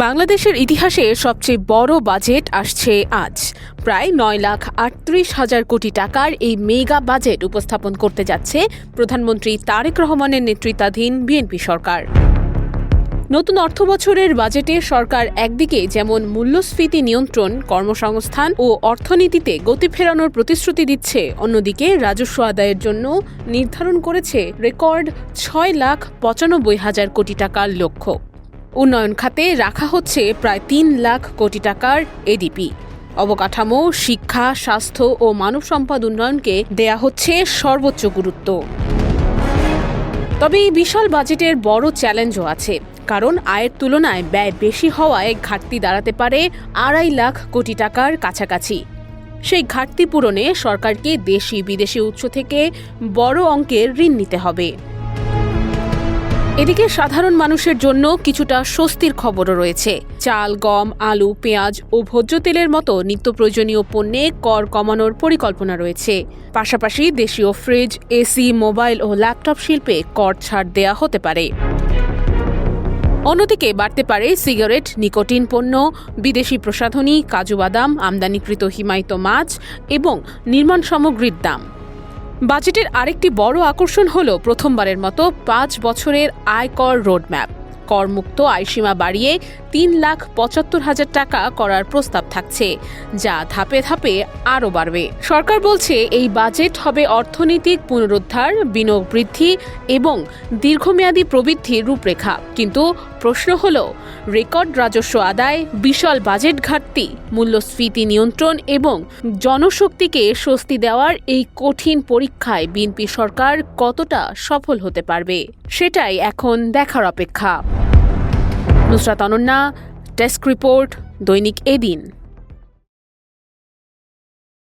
বাংলাদেশের ইতিহাসে সবচেয়ে বড় বাজেট আসছে আজ। প্রায় 9,38,000 কোটি টাকার এই মেগা বাজেট উপস্থাপন করতে যাচ্ছে প্রধানমন্ত্রী তারেক রহমানের নেতৃত্বাধীন বিএনপি সরকার। নতুন অর্থবছরের বাজেটে সরকার একদিকে যেমন মূল্যস্ফীতি নিয়ন্ত্রণ, কর্মসংস্থান ও অর্থনীতিতে গতি ফেরানোর প্রতিশ্রুতি দিচ্ছে, অন্যদিকে রাজস্ব আদায়ের জন্য নির্ধারণ করেছে রেকর্ড 6,95,000 কোটি টাকার লক্ষ্য। উন্নয়ন খাতে রাখা হচ্ছে প্রায় 3 লাখ কোটি টাকার এডিপি। অবকাঠামো, শিক্ষা, স্বাস্থ্য ও মানব সম্পদ উন্নয়নকে দেয়া হচ্ছে সর্বোচ্চ গুরুত্ব। তবে এই বিশাল বাজেটের বড় চ্যালেঞ্জও আছে, কারণ আয়ের তুলনায় ব্যয় বেশি হওয়ায় ঘাটতি দাঁড়াতে পারে 2.5 লাখ কোটি টাকার কাছাকাছি। সেই ঘাটতি পূরণে সরকারকে দেশি বিদেশি উৎস থেকে বড় অঙ্কের ঋণ নিতে হবে। এদিকে সাধারণ মানুষের জন্য কিছুটা স্বস্তির খবরও রয়েছে। চাল, গম, আলু, পেঁয়াজ ও ভোজ্য তেলের মতো নিত্য প্রয়োজনীয় পণ্যে কর কমানোর পরিকল্পনা রয়েছে। পাশাপাশি দেশীয় ফ্রিজ, এসি, মোবাইল ও ল্যাপটপ শিল্পে কর ছাড় দেয়া হতে পারে। অন্যদিকে বাড়তে পারে সিগারেট, নিকোটিন পণ্য, বিদেশি প্রসাধনী, কাজু বাদাম, আমদানিকৃত হিমায়িত মাছ এবং নির্মাণ সামগ্রীর দাম। বাজেটের আরেকটি বড় আকর্ষণ হল প্রথমবারের মতো 5 বছরের আয়কর রোডম্যাপ। করমুক্ত আয়সীমা বাড়িয়ে 3,75,000 টাকা করার প্রস্তাব থাকছে, যা ধাপে ধাপে আরও বাড়বে। সরকার বলছে এই বাজেট হবে অর্থনৈতিক পুনরুদ্ধার, বিনিয়োগ বৃদ্ধি এবং দীর্ঘমেয়াদী প্রবৃদ্ধির রূপরেখা। কিন্তু প্রশ্ন হল, রেকর্ড রাজস্ব আদায়, বিশাল বাজেট ঘাটতি, মূল্যস্ফীতি নিয়ন্ত্রণ এবং জনশক্তিকে স্বস্তি দেওয়ার এই কঠিন পরীক্ষায় বিএনপি সরকার কতটা সফল হতে পারবে, সেটাই এখন দেখার অপেক্ষা। নুসরাত অনন্যা, ডেস্ক রিপোর্ট, দৈনিক এদিন।